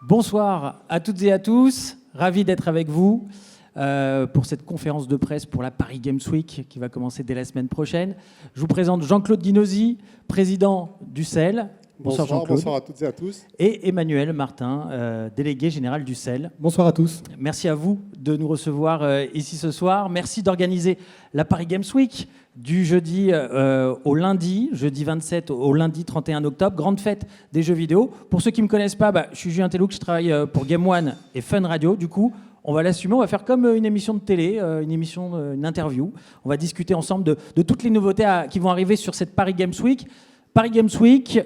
Bonsoir à toutes et à tous, ravi d'être avec vous pour cette conférence de presse pour la Paris Games Week qui va commencer dès la semaine prochaine. Je vous présente Jean-Claude Guinosi, président du CEL. Bonsoir Jean-Claude. Bonsoir à toutes et à tous. Et Emmanuel Martin, délégué général du CEL. Bonsoir à tous. Merci à vous de nous recevoir ici ce soir. Merci d'organiser la Paris Games Week du jeudi au lundi, jeudi 27 au lundi 31 octobre, grande fête des jeux vidéo. Pour ceux qui ne me connaissent pas, je suis Julien Tellouk, je travaille pour Game One et Fun Radio. Du coup, on va l'assumer, on va faire comme une émission de télé, une interview. On va discuter ensemble de toutes les nouveautés qui vont arriver sur cette Paris Games Week. Paris Games Week,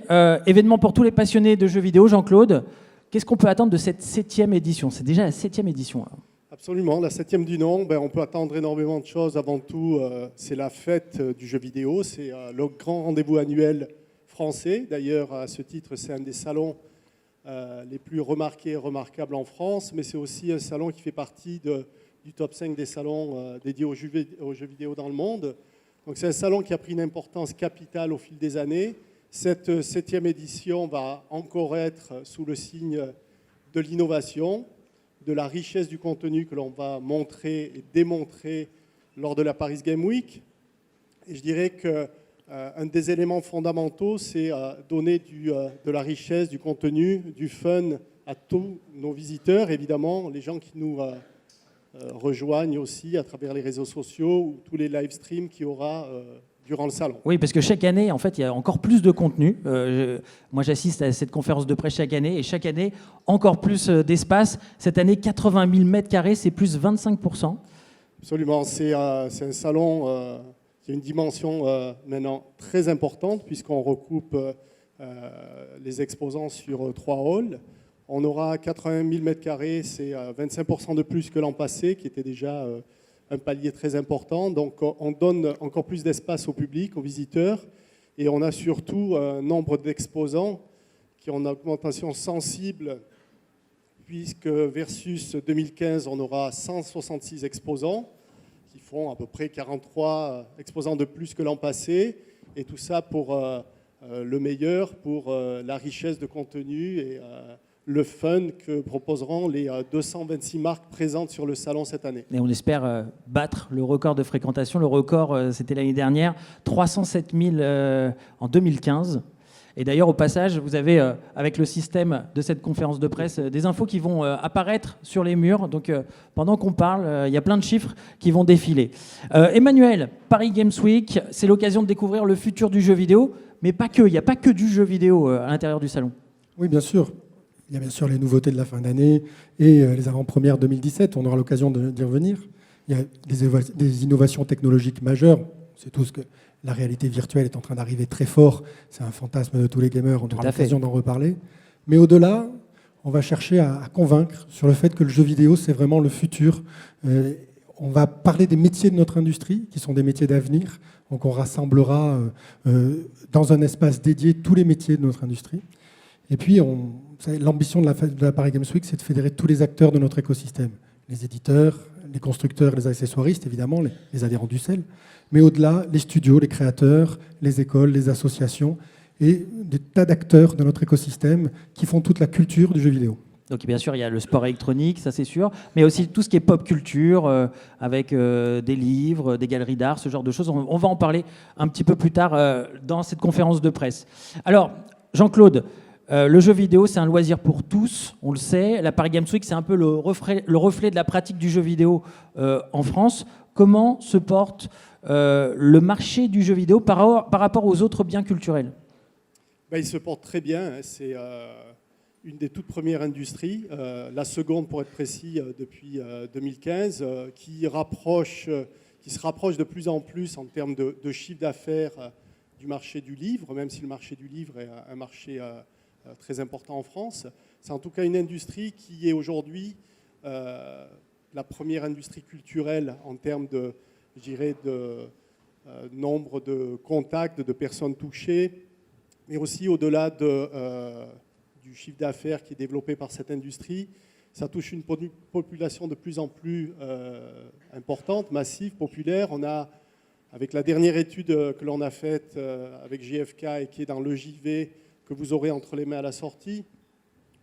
événement pour tous les passionnés de jeux vidéo. Jean-Claude, qu'est-ce qu'on peut attendre de cette 7e édition? C'est déjà la 7e édition. Là. Absolument, la 7e du nom. On peut attendre énormément de choses. Avant tout, c'est la fête du jeu vidéo. C'est le grand rendez-vous annuel français. D'ailleurs, à ce titre, c'est un des salons les plus remarqués et remarquables en France. Mais c'est aussi un salon qui fait partie du top 5 des salons dédiés aux jeux vidéo dans le monde. Donc c'est un salon qui a pris une importance capitale au fil des années. Cette 7e édition va encore être sous le signe de l'innovation, de la richesse du contenu que l'on va montrer et démontrer lors de la Paris Game Week. Et je dirais qu'un des éléments fondamentaux, c'est donner de la richesse, du contenu, du fun à tous nos visiteurs, évidemment, les gens qui nous rejoignent aussi à travers les réseaux sociaux ou tous les live streams qu'il y aura durant le salon. Oui, parce que chaque année, en fait, il y a encore plus de contenu. Moi, j'assiste à cette conférence de presse chaque année, et chaque année, encore plus d'espace. Cette année, 80 000 mètres carrés, c'est plus 25%. Absolument, c'est un salon qui a une dimension maintenant très importante, puisqu'on recoupe les exposants sur 3 halls. On aura 80 000 mètres carrés, c'est 25% de plus que l'an passé, qui était déjà un palier très important. Donc on donne encore plus d'espace au public, aux visiteurs, et on a surtout un nombre d'exposants qui ont une augmentation sensible, puisque versus 2015, on aura 166 exposants, qui font à peu près 43 exposants de plus que l'an passé, et tout ça pour le meilleur, pour la richesse de contenu et le fun que proposeront les 226 marques présentes sur le salon cette année. Et on espère battre le record de fréquentation. Le record, c'était l'année dernière, 307 000 en 2015. Et d'ailleurs, au passage, vous avez, avec le système de cette conférence de presse, des infos qui vont apparaître sur les murs. Donc, pendant qu'on parle, il y a plein de chiffres qui vont défiler. Emmanuel, Paris Games Week, c'est l'occasion de découvrir le futur du jeu vidéo, mais pas que. Il n'y a pas que du jeu vidéo à l'intérieur du salon. Oui, bien sûr. Il y a bien sûr les nouveautés de la fin d'année et les avant-premières 2017. On aura l'occasion d'y revenir. Il y a des innovations technologiques majeures. C'est tout ce que la réalité virtuelle est en train d'arriver très fort. C'est un fantasme de tous les gamers. On aura l'occasion d'en reparler. Mais au-delà, on va chercher à convaincre sur le fait que le jeu vidéo, c'est vraiment le futur. On va parler des métiers de notre industrie, qui sont des métiers d'avenir. Donc on rassemblera dans un espace dédié tous les métiers de notre industrie. Et puis, l'ambition de la Paris Games Week, c'est de fédérer tous les acteurs de notre écosystème. Les éditeurs, les constructeurs, les accessoiristes, évidemment, les adhérents du CEL. Mais au-delà, les studios, les créateurs, les écoles, les associations et des tas d'acteurs de notre écosystème qui font toute la culture du jeu vidéo. Donc bien sûr, il y a le sport électronique, ça c'est sûr, mais aussi tout ce qui est pop culture, avec des livres, des galeries d'art, ce genre de choses. On va en parler un petit peu plus tard dans cette conférence de presse. Alors, Jean-Claude, le jeu vidéo, c'est un loisir pour tous, on le sait. La Paris Games Week, c'est un peu le reflet de la pratique du jeu vidéo en France. Comment se porte le marché du jeu vidéo par rapport aux autres biens culturels? Il se porte très bien. C'est une des toutes premières industries, la seconde pour être précis, depuis 2015, qui se rapproche de plus en plus en termes de chiffre d'affaires du marché du livre, même si le marché du livre est un marché très important en France. C'est en tout cas une industrie qui est aujourd'hui la première industrie culturelle en termes de nombre de contacts, de personnes touchées, mais aussi au-delà du chiffre d'affaires qui est développé par cette industrie. Ça touche une population de plus en plus importante, massive, populaire. On a, avec la dernière étude que l'on a faite avec GfK et qui est dans le JV, que vous aurez entre les mains à la sortie,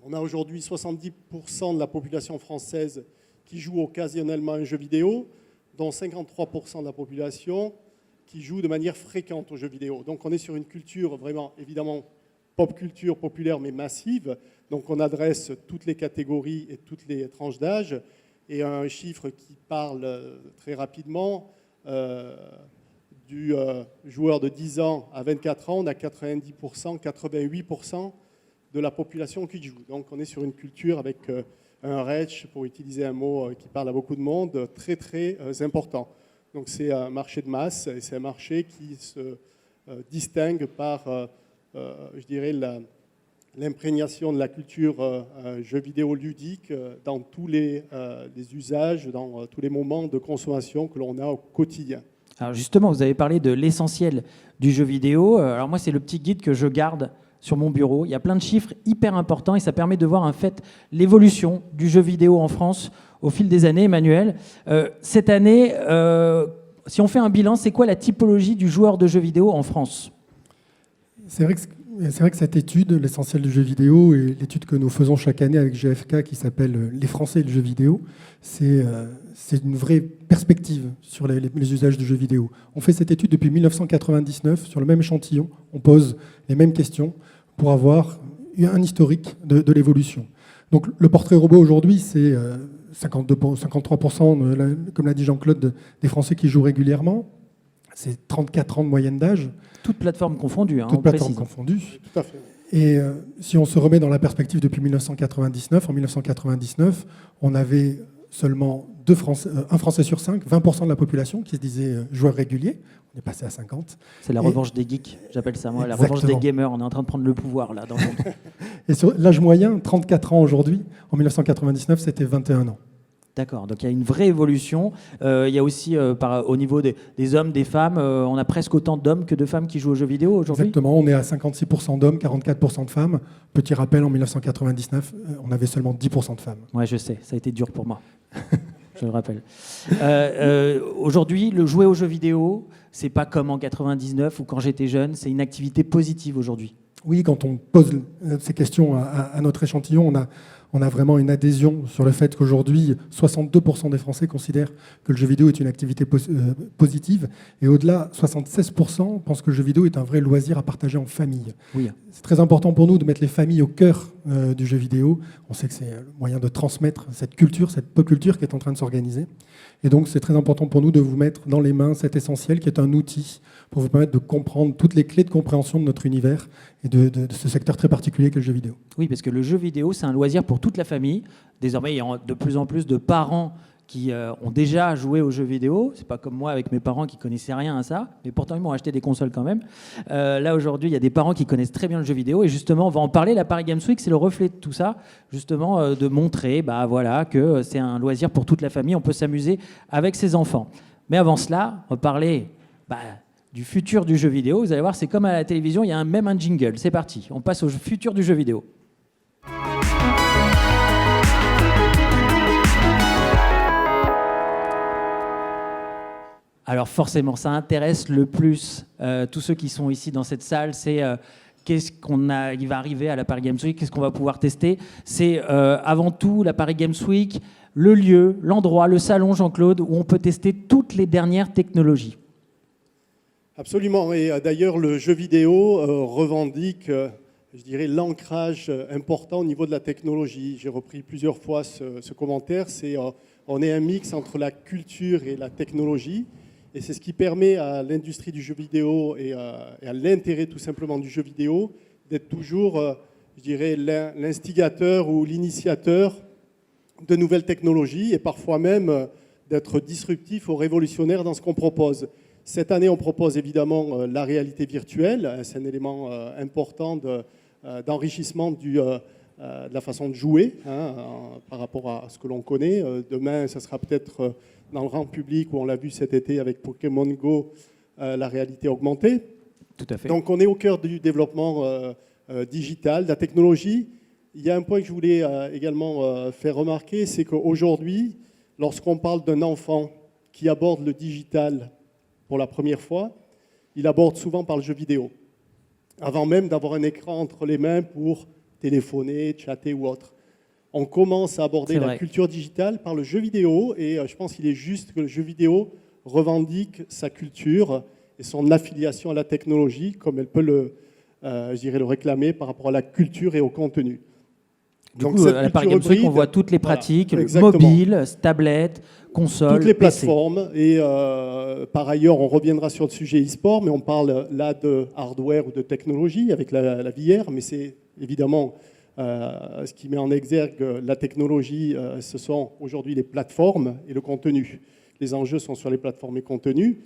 On a aujourd'hui 70% de la population française qui joue occasionnellement à un jeu vidéo, dont 53% de la population qui joue de manière fréquente aux jeux vidéo. Donc on est sur une culture vraiment, évidemment, pop culture populaire, mais massive. Donc on adresse toutes les catégories et toutes les tranches d'âge. Et un chiffre qui parle très rapidement, du joueur de 10 ans à 24 ans, on a 90%, 88% de la population qui joue. Donc on est sur une culture avec un reach, pour utiliser un mot qui parle à beaucoup de monde, très très important. Donc c'est un marché de masse et c'est un marché qui se distingue par, je dirais, l'imprégnation de la culture jeu vidéo ludique dans tous les usages, dans tous les moments de consommation que l'on a au quotidien. Alors justement, vous avez parlé de l'essentiel du jeu vidéo. Alors moi, c'est le petit guide que je garde sur mon bureau. Il y a plein de chiffres hyper importants et ça permet de voir en fait l'évolution du jeu vidéo en France au fil des années. Emmanuel, cette année, si on fait un bilan, c'est quoi la typologie du joueur de jeux vidéo en France ? C'est vrai que cette étude, l'essentiel du jeu vidéo, et l'étude que nous faisons chaque année avec GFK qui s'appelle « Les Français et le jeu vidéo », c'est une vraie perspective sur les usages du jeu vidéo. On fait cette étude depuis 1999 sur le même échantillon. On pose les mêmes questions pour avoir un historique de l'évolution. Donc le portrait robot aujourd'hui, c'est 53%, comme l'a dit Jean-Claude, des Français qui jouent régulièrement. C'est 34 ans de moyenne d'âge. Toutes plateformes confondues. Toutes plateformes confondues. Tout à fait. Et si on se remet dans la perspective depuis 1999, en 1999, on avait seulement un Français sur 5, 20% de la population qui se disait joueur régulier. On est passé à 50. C'est la revanche des geeks, j'appelle ça moi, la revanche des gamers. On est en train de prendre le pouvoir là dans le monde. Et sur l'âge moyen, 34 ans aujourd'hui. En 1999, c'était 21 ans. D'accord, donc il y a une vraie évolution. Il y a aussi, au niveau des hommes, des femmes, on a presque autant d'hommes que de femmes qui jouent aux jeux vidéo aujourd'hui. Exactement, on est à 56% d'hommes, 44% de femmes. Petit rappel, en 1999, on avait seulement 10% de femmes. Ouais, je sais, ça a été dur pour moi. Je le rappelle. Aujourd'hui, le jouer aux jeux vidéo, c'est pas comme en 99 ou quand j'étais jeune, c'est une activité positive aujourd'hui. Oui, quand on pose ces questions à notre échantillon, on a vraiment une adhésion sur le fait qu'aujourd'hui, 62% des Français considèrent que le jeu vidéo est une activité positive. Et au-delà, 76% pensent que le jeu vidéo est un vrai loisir à partager en famille. Oui. C'est très important pour nous de mettre les familles au cœur du jeu vidéo. On sait que c'est le moyen de transmettre cette culture, cette pop culture qui est en train de s'organiser. Et donc, c'est très important pour nous de vous mettre dans les mains cet essentiel qui est un outil pour vous permettre de comprendre toutes les clés de compréhension de notre univers et de ce secteur très particulier qu'est le jeu vidéo. Oui, parce que le jeu vidéo, c'est un loisir pour toute la famille. Désormais, il y a de plus en plus de parents qui ont déjà joué aux jeux vidéo. C'est pas comme moi avec mes parents qui connaissaient rien à ça, mais pourtant ils m'ont acheté des consoles quand même. Là aujourd'hui, il y a des parents qui connaissent très bien le jeu vidéo et justement, on va en parler. La Paris Games Week, c'est le reflet de tout ça, justement, de montrer, que c'est un loisir pour toute la famille. On peut s'amuser avec ses enfants. Mais avant cela, on va parler du futur du jeu vidéo. Vous allez voir, c'est comme à la télévision, il y a même un jingle. C'est parti. On passe au futur du jeu vidéo. Alors forcément, ça intéresse le plus tous ceux qui sont ici dans cette salle, c'est qu'est-ce il va arriver à la Paris Games Week, qu'est-ce qu'on va pouvoir tester. C'est avant tout la Paris Games Week, le lieu, l'endroit, le salon, Jean-Claude, où on peut tester toutes les dernières technologies. Absolument, et d'ailleurs le jeu vidéo revendique, je dirais, l'ancrage important au niveau de la technologie. J'ai repris plusieurs fois ce commentaire, on est un mix entre la culture et la technologie. Et c'est ce qui permet à l'industrie du jeu vidéo et à l'intérêt tout simplement du jeu vidéo d'être toujours, je dirais, l'instigateur ou l'initiateur de nouvelles technologies et parfois même d'être disruptif ou révolutionnaire dans ce qu'on propose. Cette année, on propose évidemment la réalité virtuelle. C'est un élément important d'enrichissement de la façon de jouer par rapport à ce que l'on connaît. Demain, ça sera peut-être dans le rang public, où on l'a vu cet été avec Pokémon Go, la réalité augmentée. Tout à fait. Donc on est au cœur du développement digital, de la technologie. Il y a un point que je voulais également faire remarquer, c'est qu'aujourd'hui, lorsqu'on parle d'un enfant qui aborde le digital pour la première fois, il aborde souvent par le jeu vidéo, avant même d'avoir un écran entre les mains pour téléphoner, chatter ou autre. On commence à aborder la culture digitale par le jeu vidéo et je pense qu'il est juste que le jeu vidéo revendique sa culture et son affiliation à la technologie comme elle peut le réclamer par rapport à la culture et au contenu. Du coup, à la Paris Games Week, on voit toutes les pratiques, mobile, tablette, console, toutes les PC. plateformes. Et par ailleurs, on reviendra sur le sujet e-sport, mais on parle là de hardware ou de technologie avec la VR, mais c'est évidemment ce qui met en exergue la technologie, ce sont aujourd'hui les plateformes et le contenu. Les enjeux sont sur les plateformes et contenus.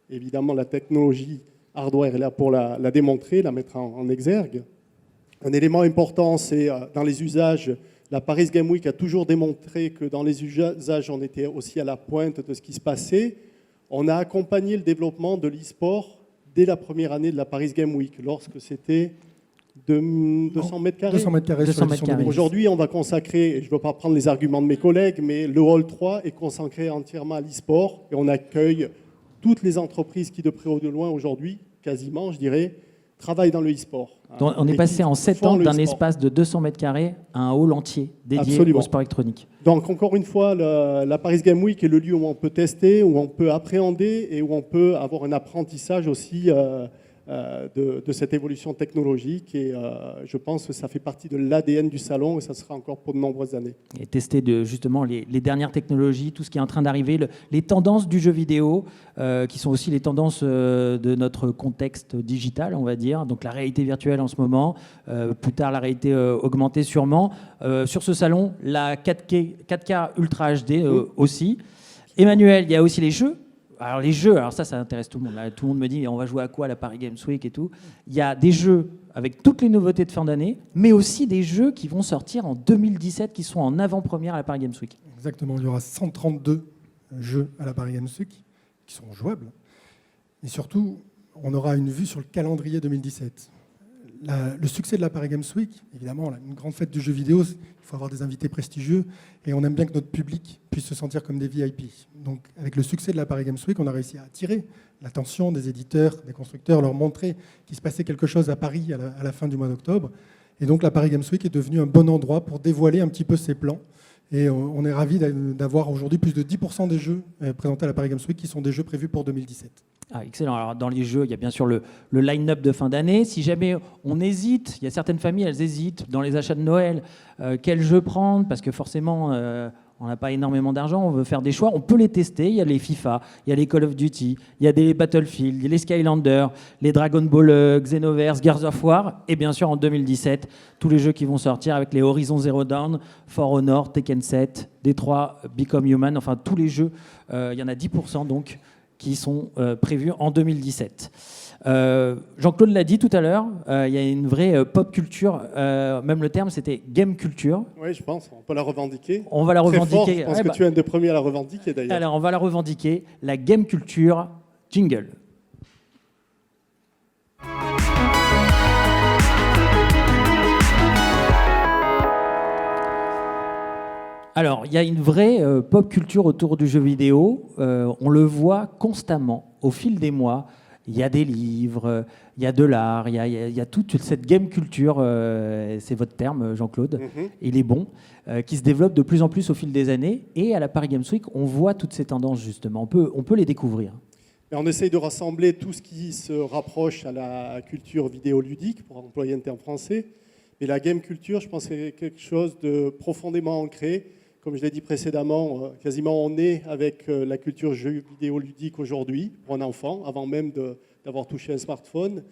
Évidemment, la technologie hardware est là pour la démontrer, la mettre en exergue. Un élément important, c'est dans les usages, la Paris Game Week a toujours démontré que dans les usages, on était aussi à la pointe de ce qui se passait. On a accompagné le développement de l'e-sport dès la première année de la Paris Game Week, lorsque c'était 200 mètres carrés. 200 mètres carrés. Aujourd'hui, on va consacrer, et je ne veux pas prendre les arguments de mes collègues, mais le Hall 3 est consacré entièrement à l'e-sport et on accueille toutes les entreprises qui, de près ou de loin, aujourd'hui, quasiment, je dirais, travaillent dans le e-sport. Donc, on est passé en 7 ans d'un espace de 200 mètres carrés à un hall entier dédié au sport électronique. Donc, encore une fois, la Paris Game Week est le lieu où on peut tester, où on peut appréhender et où on peut avoir un apprentissage aussi de cette évolution technologique. Et je pense que ça fait partie de l'ADN du salon et ça sera encore pour de nombreuses années. Et tester justement les dernières technologies, tout ce qui est en train d'arriver, les tendances du jeu vidéo, qui sont aussi les tendances de notre contexte digital, on va dire. Donc la réalité virtuelle en ce moment, plus tard la réalité augmentée sûrement. Sur ce salon, la 4K Ultra HD aussi. Emmanuel, il y a aussi les jeux. Alors les jeux, ça intéresse tout le monde. Là, tout le monde me dit, on va jouer à quoi à la Paris Games Week et tout. Il y a des jeux avec toutes les nouveautés de fin d'année, mais aussi des jeux qui vont sortir en 2017, qui sont en avant-première à la Paris Games Week. Exactement, il y aura 132 jeux à la Paris Games Week qui seront jouables. Et surtout, on aura une vue sur le calendrier 2017. Le succès de la Paris Games Week, évidemment, une grande fête du jeu vidéo, il faut avoir des invités prestigieux et on aime bien que notre public puisse se sentir comme des VIP. Donc, avec le succès de la Paris Games Week, on a réussi à attirer l'attention des éditeurs, des constructeurs, leur montrer qu'il se passait quelque chose à Paris à la fin du mois d'octobre. Et donc, la Paris Games Week est devenue un bon endroit pour dévoiler un petit peu ses plans. Et on est ravis d'avoir aujourd'hui plus de 10% des jeux présentés à la Paris Games Week qui sont des jeux prévus pour 2017. Ah, excellent. Alors, dans les jeux, il y a bien sûr le line-up de fin d'année. Si jamais on hésite, il y a certaines familles, elles hésitent dans les achats de Noël, quel jeu prendre, parce que forcément, on n'a pas énormément d'argent, on veut faire des choix. On peut les tester. Il y a les FIFA, il y a les Call of Duty, il y a des Battlefield, il y a les Skylanders, les Dragon Ball, Xenoverse, Gears of War, et bien sûr en 2017, tous les jeux qui vont sortir avec les Horizon Zero Dawn, For Honor, Tekken 7, Detroit, Become Human, enfin tous les jeux, il y en a 10% donc, qui sont prévus en 2017. Jean-Claude l'a dit tout à l'heure, il y a une vraie pop culture, même le terme c'était game culture. Oui, je pense, on peut la revendiquer. On va la revendiquer. Fort, je pense que tu es un des premiers à la revendiquer d'ailleurs. Alors on va la revendiquer, la game culture jingle. Alors, il y a une vraie pop culture autour du jeu vidéo. On le voit constamment au fil des mois. Il y a des livres, il y a de l'art, il y a toute cette game culture, c'est votre terme, Jean-Claude, il est bon, qui se développe de plus en plus au fil des années. Et à la Paris Games Week, on voit toutes ces tendances, justement. On peut les découvrir. Et on essaye de rassembler tout ce qui se rapproche à la culture vidéoludique, pour employer un terme français. Mais la game culture, je pense que c'est quelque chose de profondément ancré. Comme je l'ai dit précédemment, quasiment on est avec la culture jeu vidéo ludique aujourd'hui pour un enfant, avant même d'avoir touché un smartphone.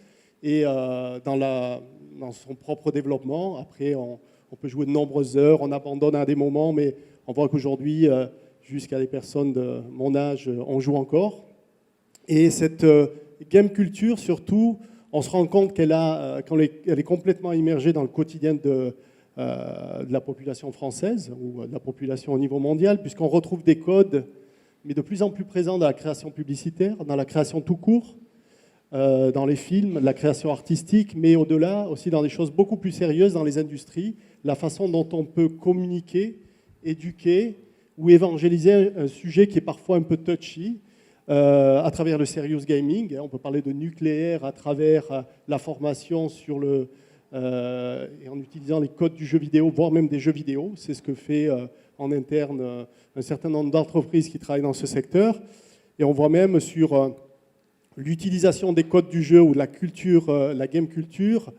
Et dans son propre développement, après on peut jouer de nombreuses heures, on abandonne à des moments, mais on voit qu'aujourd'hui, jusqu'à des personnes de mon âge, on joue encore. Et cette game culture, surtout, on se rend compte qu'elle est complètement immergée dans le quotidien de la population française ou de la population au niveau mondial, puisqu'on retrouve des codes, mais de plus en plus présents dans la création publicitaire, dans la création tout court, dans les films, la création artistique, mais au-delà aussi dans des choses beaucoup plus sérieuses dans les industries, la façon dont on peut communiquer, éduquer ou évangéliser un sujet qui est parfois un peu touchy, à travers le serious gaming. On peut parler de nucléaire à travers la formation sur et en utilisant les codes du jeu vidéo, voire même des jeux vidéo. C'est ce que fait en interne un certain nombre d'entreprises qui travaillent dans ce secteur. Et on voit même sur l'utilisation des codes du jeu ou de la culture, la game culture,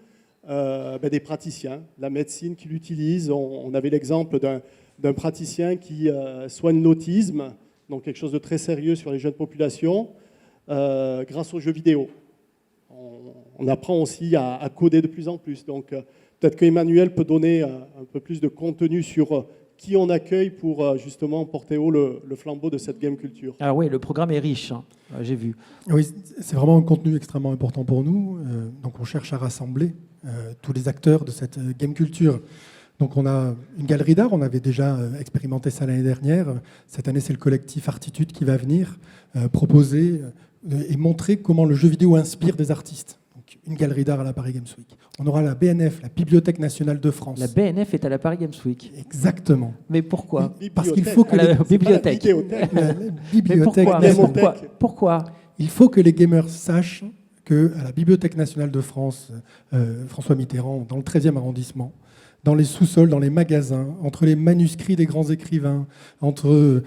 des praticiens, la médecine qui l'utilise. On avait l'exemple d'un praticien qui soigne l'autisme, donc quelque chose de très sérieux sur les jeunes populations, grâce aux jeux vidéo. On apprend aussi à coder de plus en plus. Donc peut-être qu'Emmanuel peut donner un peu plus de contenu sur qui on accueille pour justement porter haut le flambeau de cette game culture. Alors oui, le programme est riche, hein, j'ai vu. Oui, c'est vraiment un contenu extrêmement important pour nous. Donc on cherche à rassembler tous les acteurs de cette game culture. Donc on a une galerie d'art, on avait déjà expérimenté ça l'année dernière. Cette année, c'est le collectif Artitude qui va venir proposer et montrer comment le jeu vidéo inspire des artistes. Donc une galerie d'art à la Paris Games Week. On aura la BNF, la Bibliothèque nationale de France. La BNF est à la Paris Games Week. Exactement. Mais pourquoi? Parce qu'il faut que la les... bibliothèque. La Mais pourquoi Il faut que les gamers sachent qu'à la Bibliothèque nationale de France, François Mitterrand, dans le 13e arrondissement, dans les sous-sols, dans les magasins, entre les manuscrits des grands écrivains, entre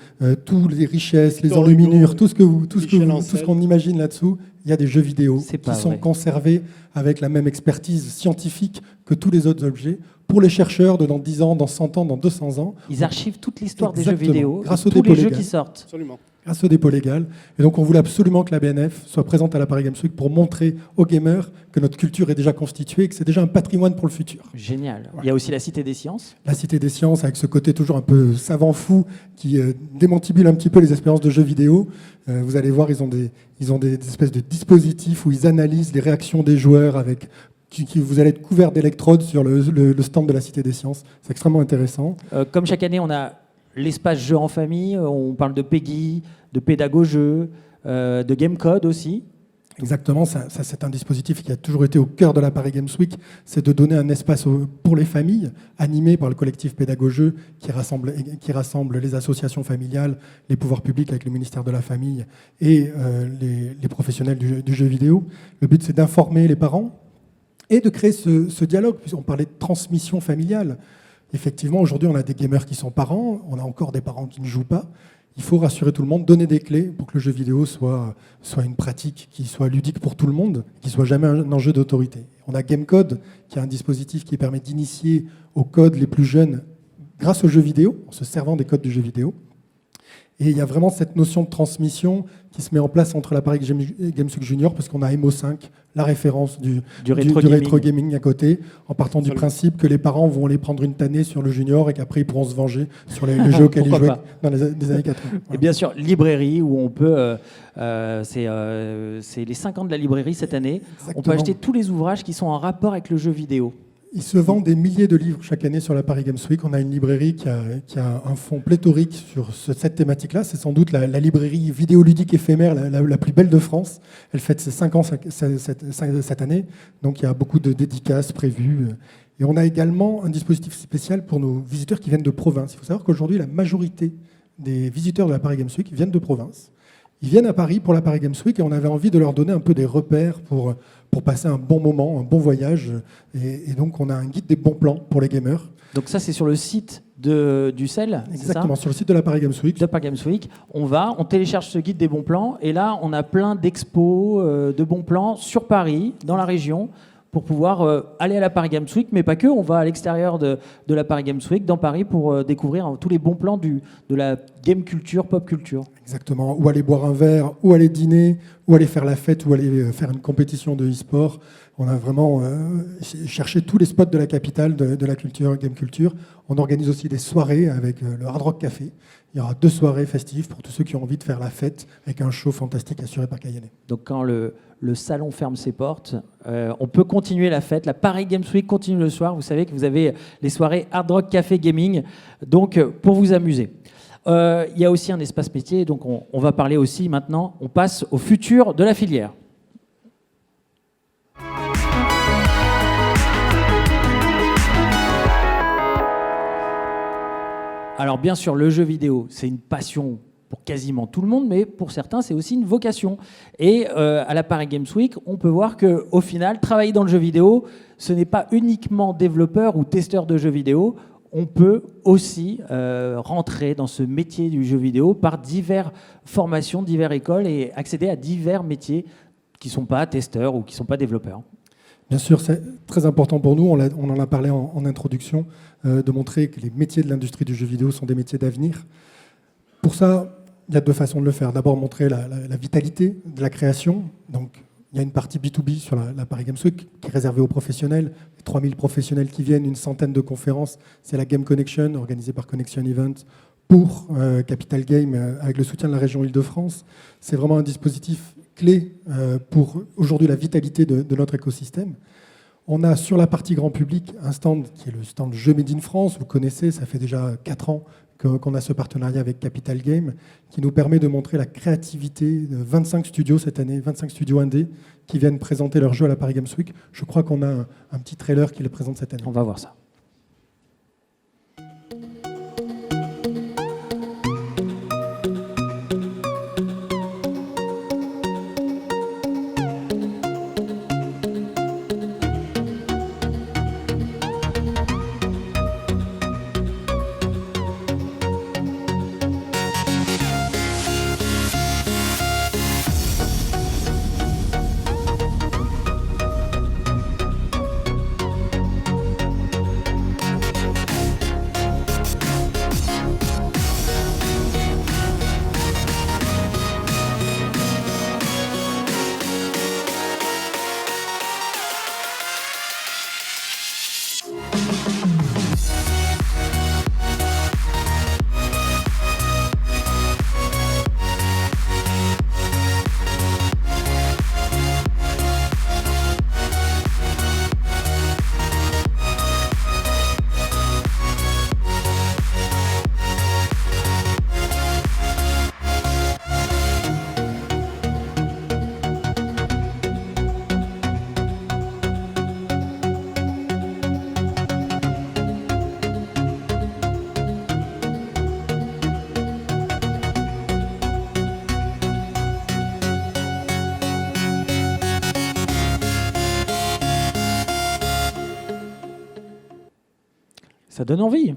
toutes les richesses, les enluminures, tout ce qu'on imagine là-dessous, il y a des jeux vidéo qui sont conservés avec la même expertise scientifique que tous les autres objets. Pour les chercheurs de dans 10 ans, dans 100 ans, dans 200 ans. Ils archivent toute l'histoire des jeux vidéo, grâce aux tous les jeux qui sortent. Absolument. Grâce au dépôt légal. Et donc on voulait absolument que la BNF soit présente à la Paris Games Week pour montrer aux gamers que notre culture est déjà constituée et que c'est déjà un patrimoine pour le futur. Génial. Voilà. Il y a aussi la Cité des Sciences. La Cité des Sciences, avec ce côté toujours un peu savant fou qui démantibule un petit peu les expériences de jeux vidéo. Vous allez voir, ils ont des espèces de dispositifs où ils analysent les réactions des joueurs avec... Vous allez être couvert d'électrodes sur le stand de la Cité des Sciences. C'est extrêmement intéressant. Comme chaque année, on a l'espace jeu en famille. On parle de PEGI, de pédago-jeu, de GameCode aussi. Exactement, ça c'est un dispositif qui a toujours été au cœur de la Paris Games Week, c'est de donner un espace pour les familles, animé par le collectif Pédago-Jeux, qui rassemble les associations familiales, les pouvoirs publics avec le ministère de la Famille et les professionnels du jeu vidéo. Le but, c'est d'informer les parents et de créer ce dialogue, puisqu'on parlait de transmission familiale. Effectivement, aujourd'hui, on a des gamers qui sont parents, on a encore des parents qui ne jouent pas. Il faut rassurer tout le monde, donner des clés pour que le jeu vidéo soit une pratique qui soit ludique pour tout le monde, qui ne soit jamais un enjeu d'autorité. On a GameCode, qui est un dispositif qui permet d'initier aux codes les plus jeunes grâce aux jeux vidéo, en se servant des codes du jeu vidéo. Et il y a vraiment cette notion de transmission qui se met en place entre la Paris Games Week Junior, parce qu'on a MO5, la référence du rétro gaming à côté, en partant du principe que les parents vont aller prendre une tannée sur le junior et qu'après ils pourront se venger sur les jeux auxquels ils jouaient dans les années 80. Voilà. Et bien sûr, librairie, où on peut... c'est les 5 ans de la librairie cette année. Exactement. On peut acheter tous les ouvrages qui sont en rapport avec le jeu vidéo. Il se vend des milliers de livres chaque année sur la Paris Games Week. On a une librairie qui a un fonds pléthorique sur cette thématique-là. C'est sans doute la librairie vidéoludique éphémère la plus belle de France. Elle fête ses 5 ans cette année. Donc il y a beaucoup de dédicaces prévues. Et on a également un dispositif spécial pour nos visiteurs qui viennent de province. Il faut savoir qu'aujourd'hui, la majorité des visiteurs de la Paris Games Week viennent de province. Ils viennent à Paris pour la Paris Games Week et on avait envie de leur donner un peu des repères pour passer un bon moment, un bon voyage. Et donc, on a un guide des bons plans pour les gamers. Donc ça, c'est sur le site du CEL. Exactement, sur le site de la Paris Games Week. De Paris Games Week. On télécharge ce guide des bons plans et là, on a plein d'expos de bons plans sur Paris, dans la région, pour pouvoir aller à la Paris Games Week, mais pas que. On va à l'extérieur de la Paris Games Week, dans Paris, pour découvrir tous les bons plans de la game culture, pop culture. Exactement. Ou aller boire un verre, ou aller dîner, ou aller faire la fête, ou aller faire une compétition de e-sport. On a vraiment cherché tous les spots de la capitale de la culture, game culture. On organise aussi des soirées avec le Hard Rock Café. Il y aura 2 soirées festives pour tous ceux qui ont envie de faire la fête avec un show fantastique assuré par Kayane. Donc quand le salon ferme ses portes, on peut continuer la fête. La Paris Games Week continue le soir. Vous savez que vous avez les soirées Hard Rock Café Gaming, donc pour vous amuser. Il y a aussi un espace métier, donc on va parler aussi maintenant, on passe au futur de la filière. Alors bien sûr, le jeu vidéo, c'est une passion pour quasiment tout le monde, mais pour certains, c'est aussi une vocation. Et à la Paris Games Week, on peut voir qu'au final, travailler dans le jeu vidéo, ce n'est pas uniquement développeur ou testeur de jeux vidéo. On peut aussi rentrer dans ce métier du jeu vidéo par diverses formations, diverses écoles et accéder à divers métiers qui ne sont pas testeurs ou qui ne sont pas développeurs. Bien sûr, c'est très important pour nous, on en a parlé en introduction, de montrer que les métiers de l'industrie du jeu vidéo sont des métiers d'avenir. Pour ça, il y a deux façons de le faire. D'abord, montrer la vitalité de la création. Donc, il y a une partie B2B sur la Paris Games Week qui est réservée aux professionnels. 3000 professionnels qui viennent, une centaine de conférences. C'est la Game Connection, organisée par Connection Event, pour Capital Game, avec le soutien de la région Île-de-France. C'est vraiment un dispositif clé pour aujourd'hui la vitalité de notre écosystème. On a sur la partie grand public un stand qui est le stand Jeux Made in France. Vous connaissez, ça fait déjà 4 ans qu'on a ce partenariat avec Capital Game qui nous permet de montrer la créativité de 25 studios cette année, 25 studios indés qui viennent présenter leurs jeux à la Paris Games Week. Je crois qu'on a un petit trailer qui les présente cette année. On va voir ça. Ça donne envie.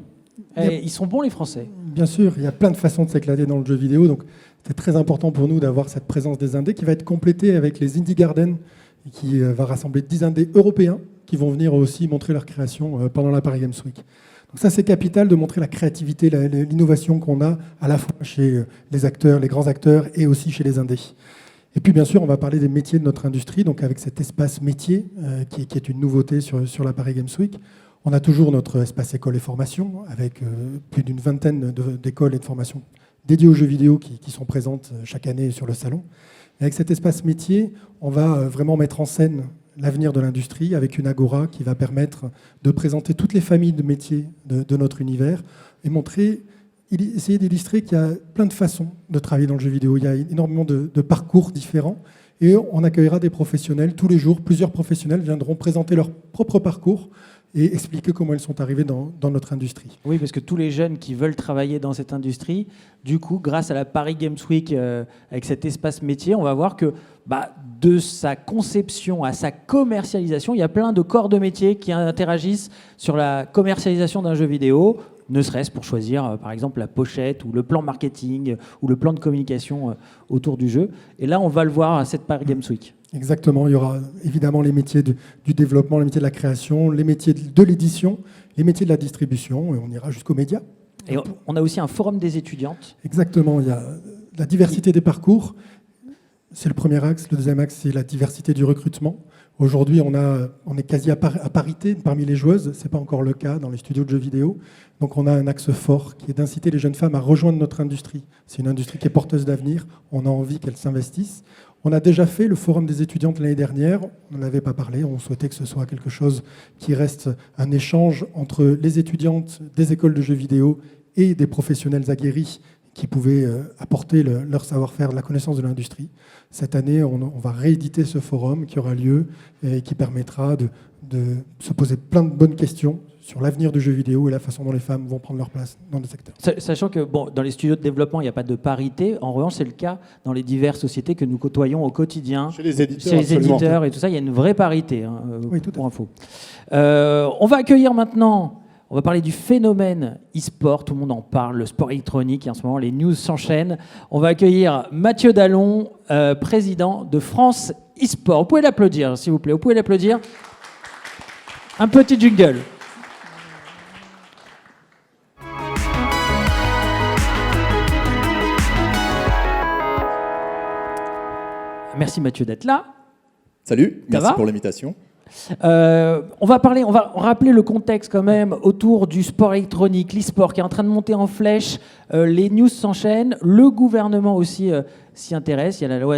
Ils sont bons, les Français. Bien sûr, il y a plein de façons de s'éclater dans le jeu vidéo. Donc, c'est très important pour nous d'avoir cette présence des indés qui va être complétée avec les Indie Garden, qui va rassembler 10 indés européens qui vont venir aussi montrer leur création pendant la Paris Games Week. Donc ça, c'est capital de montrer la créativité, l'innovation qu'on a à la fois chez les acteurs, les grands acteurs, et aussi chez les indés. Et puis, bien sûr, on va parler des métiers de notre industrie, donc avec cet espace métier qui est une nouveauté sur la Paris Games Week. On a toujours notre espace école et formation, avec plus d'une vingtaine d'écoles et de formations dédiées aux jeux vidéo qui sont présentes chaque année sur le salon. Et avec cet espace métier, on va vraiment mettre en scène l'avenir de l'industrie avec une agora qui va permettre de présenter toutes les familles de métiers de notre univers et essayer d'illustrer qu'il y a plein de façons de travailler dans le jeu vidéo. Il y a énormément de parcours différents et on accueillera des professionnels. Tous les jours, plusieurs professionnels viendront présenter leur propre parcours et expliquer comment ils sont arrivés dans notre industrie. Oui, parce que tous les jeunes qui veulent travailler dans cette industrie, du coup, grâce à la Paris Games Week, avec cet espace métier, on va voir que de sa conception à sa commercialisation, il y a plein de corps de métier qui interagissent sur la commercialisation d'un jeu vidéo, ne serait-ce pour choisir, par exemple, la pochette ou le plan marketing ou le plan de communication autour du jeu. Et là, on va le voir à cette Paris Games Week. Exactement, il y aura évidemment les métiers du développement, les métiers de la création, les métiers de l'édition, les métiers de la distribution, et on ira jusqu'aux médias. Et on a aussi un forum des étudiantes. Exactement, il y a la diversité des parcours, c'est le premier axe. Le deuxième axe, c'est la diversité du recrutement. Aujourd'hui, on est quasi à parité parmi les joueuses, ce n'est pas encore le cas dans les studios de jeux vidéo. Donc on a un axe fort qui est d'inciter les jeunes femmes à rejoindre notre industrie. C'est une industrie qui est porteuse d'avenir, on a envie qu'elles s'investissent. On a déjà fait le forum des étudiantes l'année dernière, on n'en avait pas parlé, on souhaitait que ce soit quelque chose qui reste un échange entre les étudiantes des écoles de jeux vidéo et des professionnels aguerris qui pouvaient apporter leur savoir-faire, la connaissance de l'industrie. Cette année, on va rééditer ce forum qui aura lieu et qui permettra de se poser plein de bonnes questions sur l'avenir du jeu vidéo et la façon dont les femmes vont prendre leur place dans le secteur. Sachant que dans les studios de développement, il n'y a pas de parité. En revanche, c'est le cas dans les diverses sociétés que nous côtoyons au quotidien. Chez les éditeurs, Chez les absolument. éditeurs et tout ça, il y a une vraie parité, Oui, tout à pour info. On va accueillir maintenant, on va parler du phénomène e-sport. Tout le monde en parle, le sport électronique. Et en ce moment, les news s'enchaînent. On va accueillir Mathieu Dallon, président de France e-sport. Vous pouvez l'applaudir, s'il vous plaît. Vous pouvez l'applaudir. Un petit jingle. Merci Mathieu d'être là. Salut, Ça merci va pour l'invitation. On va rappeler le contexte quand même autour du sport électronique, l'e-sport qui est en train de monter en flèche. Les news s'enchaînent. Le gouvernement aussi s'y intéresse. Il y a la loi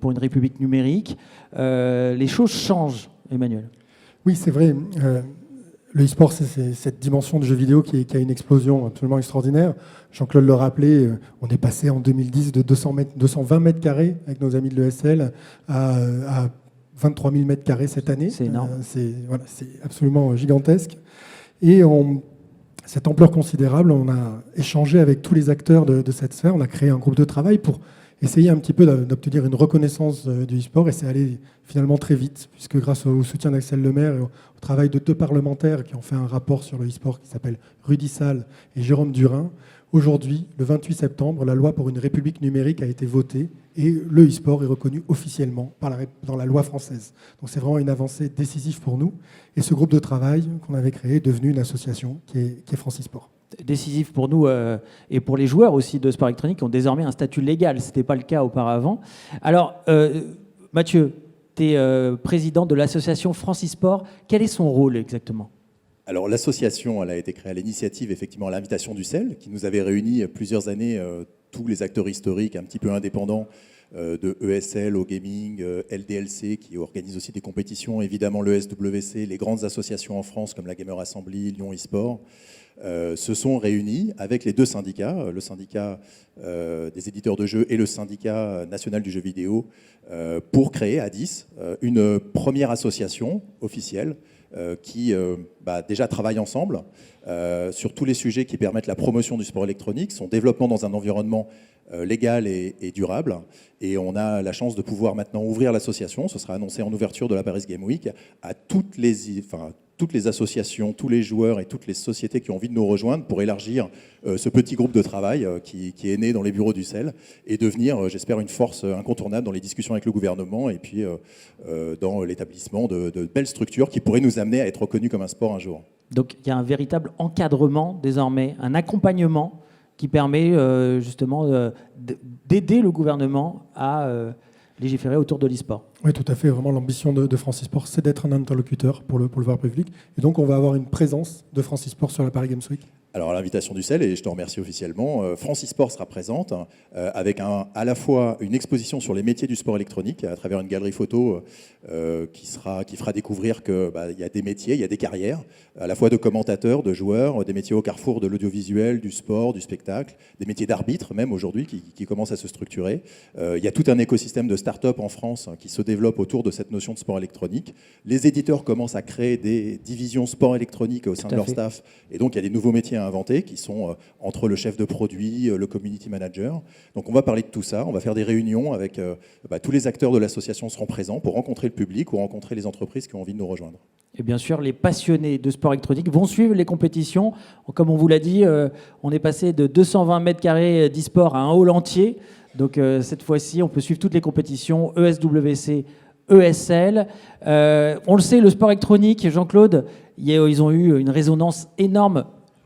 pour une république numérique. Les choses changent, Emmanuel. Oui, c'est vrai. Le e-sport, c'est cette dimension de jeu vidéo qui a une explosion absolument extraordinaire. Jean-Claude le rappelait, on est passé en 2010 de 220 mètres carrés avec nos amis de l'ESL à 23 000 mètres carrés cette année. C'est énorme. C'est absolument gigantesque. Et cette ampleur considérable, on a échangé avec tous les acteurs de cette sphère. On a créé un groupe de travail pour essayer un petit peu d'obtenir une reconnaissance du e-sport, et c'est allé finalement très vite, puisque grâce au soutien d'Axel Lemaire et au travail de 2 parlementaires qui ont fait un rapport sur le e-sport qui s'appelle Rudy Sall et Jérôme Durin, aujourd'hui, le 28 septembre, la loi pour une république numérique a été votée et le e-sport est reconnu officiellement dans la loi française. Donc c'est vraiment une avancée décisive pour nous, et ce groupe de travail qu'on avait créé est devenu une association qui est France e-sport. Décisif pour nous et pour les joueurs aussi de sport électronique qui ont désormais un statut légal. Ce n'était pas le cas auparavant. Alors, Mathieu, tu es président de l'association France e-sport. Quel est son rôle exactement ? Alors l'association, elle a été créée à l'initiative, effectivement, à l'invitation du CEL, qui nous avait réuni plusieurs années tous les acteurs historiques un petit peu indépendants de ESL au gaming, LDLC, qui organise aussi des compétitions, évidemment le SWC, les grandes associations en France comme la Gamer Assembly, Lyon eSport, se sont réunis avec les 2 syndicats, le syndicat des éditeurs de jeux et le syndicat national du jeu vidéo, pour créer à 10 une première association officielle qui déjà travaille ensemble sur tous les sujets qui permettent la promotion du sport électronique, son développement dans un environnement légal et durable. Et on a la chance de pouvoir maintenant ouvrir l'association. Ce sera annoncé en ouverture de la Paris Game Week à toutes les associations, tous les joueurs et toutes les sociétés qui ont envie de nous rejoindre pour élargir ce petit groupe de travail qui est né dans les bureaux du CEL et devenir, j'espère, une force incontournable dans les discussions avec le gouvernement et puis dans l'établissement de belles structures qui pourraient nous amener à être reconnus comme un sport un jour. Donc il y a un véritable encadrement désormais, un accompagnement qui permet justement d'aider le gouvernement à légiférer autour de l'e-sport. Oui, tout à fait. Vraiment, l'ambition de France e-sport, c'est d'être un interlocuteur pour le pouvoir public. Et donc, on va avoir une présence de France e-sport sur la Paris Games Week. Alors à l'invitation du CEL, et je te remercie officiellement, France eSport sera présente avec à la fois une exposition sur les métiers du sport électronique à travers une galerie photo qui fera découvrir qu'il y a des métiers, il y a des carrières, à la fois de commentateurs, de joueurs, des métiers au carrefour de l'audiovisuel, du sport, du spectacle, des métiers d'arbitre même aujourd'hui qui commencent à se structurer. Il y a tout un écosystème de start-up en France qui se développe autour de cette notion de sport électronique. Les éditeurs commencent à créer des divisions sport électronique au sein de leur staff, et donc il y a des nouveaux métiers à inventer qui sont entre le chef de produit, le community manager. Donc on va parler de tout ça, on va faire des réunions avec tous les acteurs de l'association seront présents pour rencontrer le public ou rencontrer les entreprises qui ont envie de nous rejoindre. Et bien sûr, les passionnés de sport électronique vont suivre les compétitions. Comme on vous l'a dit, on est passé de 220 mètres carrés d'e-sport à un hall entier. Donc cette fois-ci, on peut suivre toutes les compétitions, ESWC, ESL. On le sait, le sport électronique, Jean-Claude, ils ont eu une résonance énorme,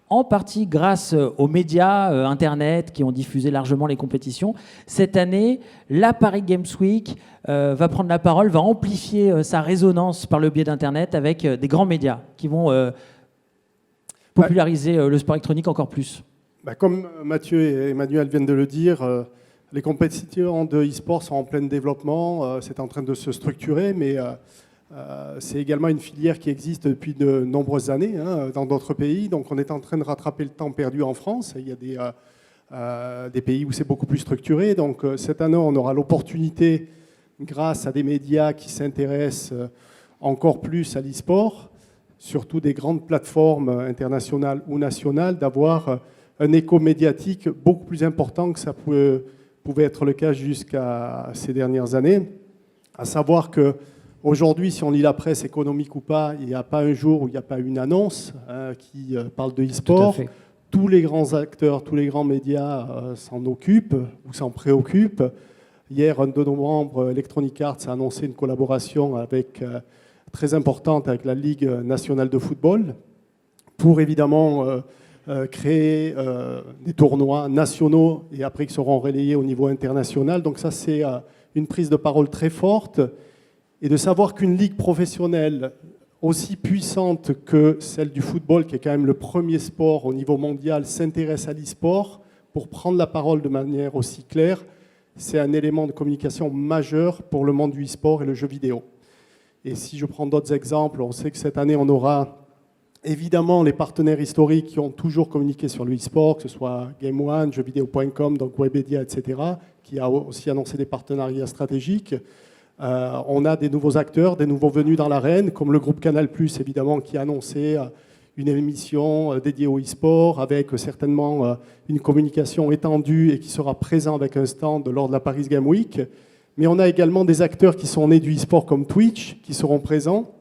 en partie grâce aux médias Internet qui ont diffusé largement les compétitions. Cette année, la Paris Games Week va prendre la parole, va amplifier sa résonance par le biais d'Internet avec des grands médias qui vont populariser le sport électronique encore plus. Comme Mathieu et Emmanuel viennent de le dire, les compétitions de e-sport sont en plein développement, c'est en train de se structurer, mais c'est également une filière qui existe depuis de nombreuses années dans d'autres pays. Donc on est en train de rattraper le temps perdu en France. Il y a des pays où c'est beaucoup plus structuré. Donc cette année, on aura l'opportunité, grâce à des médias qui s'intéressent encore plus à l'e-sport, surtout des grandes plateformes internationales ou nationales, d'avoir un écho médiatique beaucoup plus important que ça pouvait être le cas jusqu'à ces dernières années. À savoir qu'aujourd'hui, si on lit la presse économique ou pas, il n'y a pas un jour où il n'y a pas une annonce qui parle de e-sport. Tous les grands acteurs, tous les grands médias s'en occupent ou s'en préoccupent. Hier, un 2 novembre, Electronic Arts a annoncé une collaboration très importante avec la Ligue nationale de football pour évidemment créer des tournois nationaux et après qui seront relayés au niveau international. Donc ça, c'est une prise de parole très forte. Et de savoir qu'une ligue professionnelle aussi puissante que celle du football, qui est quand même le premier sport au niveau mondial, s'intéresse à l'e-sport pour prendre la parole de manière aussi claire, c'est un élément de communication majeur pour le monde du e-sport et le jeu vidéo. Et si je prends d'autres exemples, on sait que cette année, on aura évidemment les partenaires historiques qui ont toujours communiqué sur le e-sport, que ce soit Game One, jeuxvideo.com, donc Webedia, etc., qui a aussi annoncé des partenariats stratégiques. On a des nouveaux acteurs, des nouveaux venus dans l'arène, comme le groupe Canal+, évidemment, qui a annoncé une émission dédiée au e-sport, avec certainement une communication étendue et qui sera présent avec un stand lors de la Paris Game Week. Mais on a également des acteurs qui sont nés du e-sport comme Twitch, qui seront présents.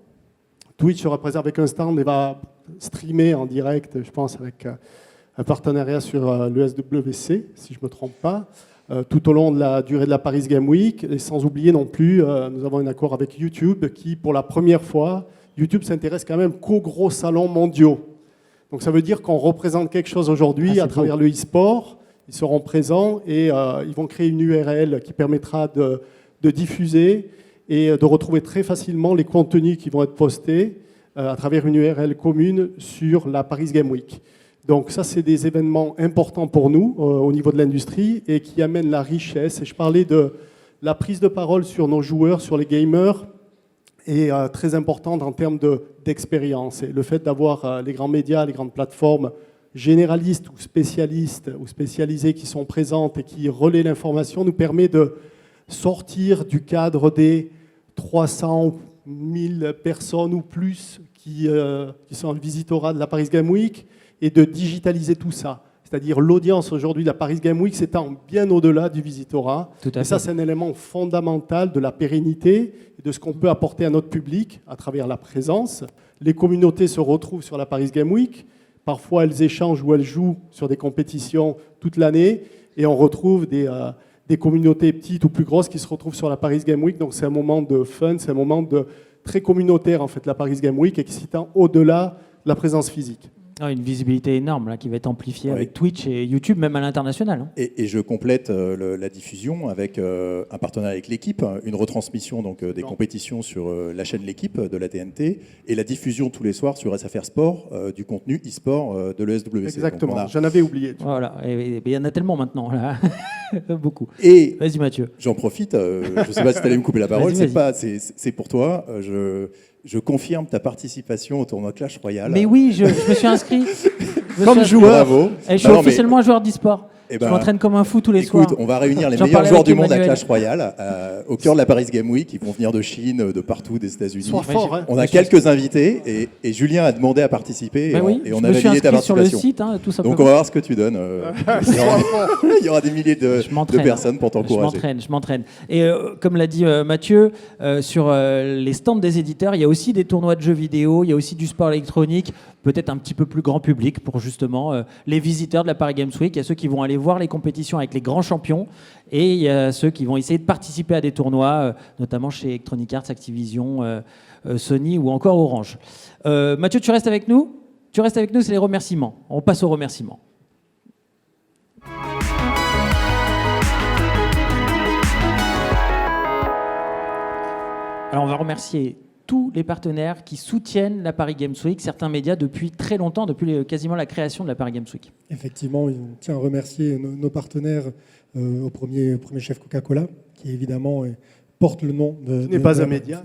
Twitch sera présent avec un stand et va streamer en direct, je pense, avec un partenariat sur le SWC, si je ne me trompe pas, tout au long de la durée de la Paris Game Week. Et sans oublier non plus, nous avons un accord avec YouTube qui, pour la première fois, YouTube s'intéresse quand même qu'aux gros salons mondiaux. Donc ça veut dire qu'on représente quelque chose aujourd'hui à travers le e-sport. Ils seront présents et ils vont créer une URL qui permettra de diffuser et de retrouver très facilement les contenus qui vont être postés à travers une URL commune sur la Paris Game Week. Donc ça, c'est des événements importants pour nous au niveau de l'industrie et qui amènent la richesse. Et je parlais de la prise de parole sur nos joueurs, sur les gamers, est très importante en termes d'expérience. Et le fait d'avoir les grands médias, les grandes plateformes généralistes ou spécialistes ou spécialisées qui sont présentes et qui relaient l'information nous permet de sortir du cadre des 300 000 personnes ou plus qui sont le visitorat de la Paris Game Week et de digitaliser tout ça. C'est-à-dire l'audience aujourd'hui de la Paris Game Week s'étend bien au-delà du visitorat. Et ça, c'est un élément fondamental de la pérennité et de ce qu'on peut apporter à notre public à travers la présence. Les communautés se retrouvent sur la Paris Game Week. Parfois, elles échangent ou elles jouent sur des compétitions toute l'année. Et on retrouve des communautés petites ou plus grosses qui se retrouvent sur la Paris Game Week. Donc, c'est un moment de fun, c'est un moment très communautaire, en fait, la Paris Game Week, et qui s'étend au-delà de la présence physique. Une visibilité énorme là, qui va être amplifiée avec Twitch et YouTube, même à l'international. Et je complète la diffusion avec un partenariat avec l'équipe, une retransmission donc, des compétitions sur la chaîne L'équipe de la TNT et la diffusion tous les soirs sur SFR Sport du contenu e-sport de l'ESWC. Exactement, j'en avais oublié. Voilà, et il y en a tellement maintenant, là. Beaucoup. Et vas-y Mathieu. J'en profite, je ne sais pas si tu allais me couper la parole, c'est pour toi. Je confirme ta participation au tournoi Clash Royale. Mais oui, je me suis inscrit. Comme joueur. Bravo. Et je suis officiellement un joueur d'e-sport. Je m'entraîne comme un fou tous les soirs. Écoute, on va réunir les meilleurs joueurs du monde à Clash Royale au cœur de la Paris Game Week. Ils vont venir de Chine, de partout, des États-Unis. On a quelques invités et Julien a demandé à participer et on a validé ta participation. Sur le site, tout simplement. Donc on va voir ce que tu donnes. Il y aura des milliers de personnes pour t'encourager. Je m'entraîne. Et comme l'a dit Mathieu, sur les stands des éditeurs, il y a aussi des tournois de jeux vidéo, il y a aussi du sport électronique, peut-être un petit peu plus grand public pour justement les visiteurs de la Paris Games Week. Il y a ceux qui vont aller voir les compétitions avec les grands champions et il y a ceux qui vont essayer de participer à des tournois, notamment chez Electronic Arts, Activision, Sony ou encore Orange. Mathieu, tu restes avec nous ? Tu restes avec nous, c'est les remerciements. On passe aux remerciements. Alors on va remercier tous les partenaires qui soutiennent la Paris Games Week, certains médias depuis très longtemps, depuis quasiment la création de la Paris Games Week. Effectivement, on tient à remercier nos partenaires, au premier chef Coca-Cola, qui évidemment porte le nom de... Qui n'est pas un média,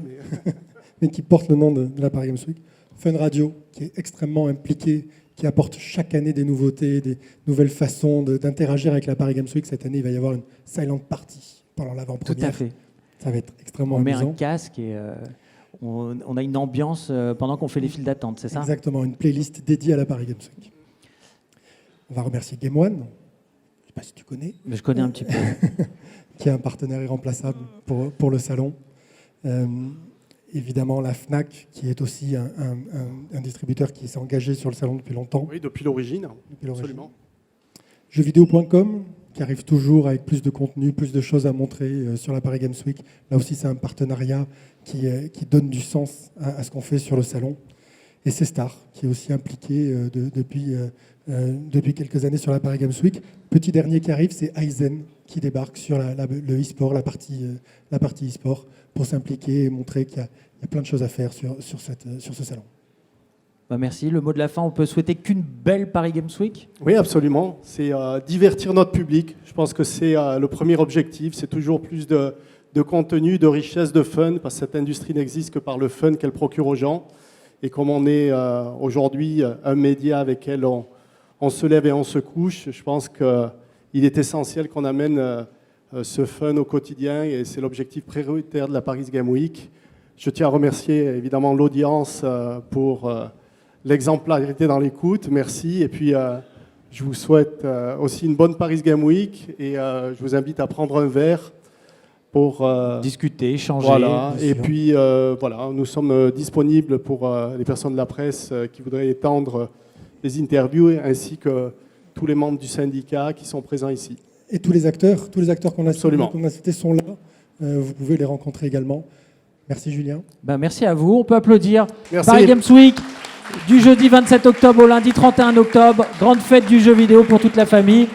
mais qui porte le nom de la Paris Games Week. Fun Radio, qui est extrêmement impliqué, qui apporte chaque année des nouveautés, des nouvelles façons d'interagir avec la Paris Games Week. Cette année, il va y avoir une silent party pendant l'avant-première. Tout à fait. Ça va être extrêmement amusant. On met un casque et on a une ambiance pendant qu'on fait les files d'attente, c'est ça? Exactement, une playlist dédiée à la Paris Games Week. On va remercier Game One, je ne sais pas si tu connais, Mais je connais un petit peu. qui est un partenaire irremplaçable pour le salon. Évidemment, la FNAC, qui est aussi un distributeur qui s'est engagé sur le salon depuis longtemps. Oui, depuis l'origine, Depuis l'origine. absolument. Jeuxvideo.com, qui arrive toujours avec plus de contenu, plus de choses à montrer sur la Paris Games Week. Là aussi, c'est un partenariat qui donne du sens à ce qu'on fait sur le salon. Et c'est Star, qui est aussi impliqué depuis quelques années sur la Paris Games Week. Petit dernier qui arrive, c'est Aizen, qui débarque sur le e-sport, la partie e-sport, pour s'impliquer et montrer qu'il y a plein de choses à faire sur ce salon. Bah, merci. Le mot de la fin, on peut souhaiter qu'une belle Paris Games Week. Oui, absolument. C'est divertir notre public. Je pense que c'est le premier objectif. C'est toujours plus de contenu, de richesse, de fun, parce que cette industrie n'existe que par le fun qu'elle procure aux gens. Et comme on est aujourd'hui un média avec lequel on se lève et on se couche, je pense qu'il est essentiel qu'on amène ce fun au quotidien, et c'est l'objectif prioritaire de la Paris Games Week. Je tiens à remercier évidemment l'audience pour l'exemplarité dans l'écoute, merci. Et puis je vous souhaite aussi une bonne Paris Games Week, et je vous invite à prendre un verre pour discuter, échanger. Voilà. Et puis voilà, nous sommes disponibles pour les personnes de la presse qui voudraient étendre les interviews, ainsi que tous les membres du syndicat qui sont présents ici. Et tous les acteurs qu'on a cités sont là. Vous pouvez les rencontrer également. Merci Julien. Ben, merci à vous. On peut applaudir. Merci. Paris Games Week, du jeudi 27 octobre au lundi 31 octobre. Grande fête du jeu vidéo pour toute la famille.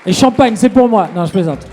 Et champagne, c'est pour moi. Non, je plaisante.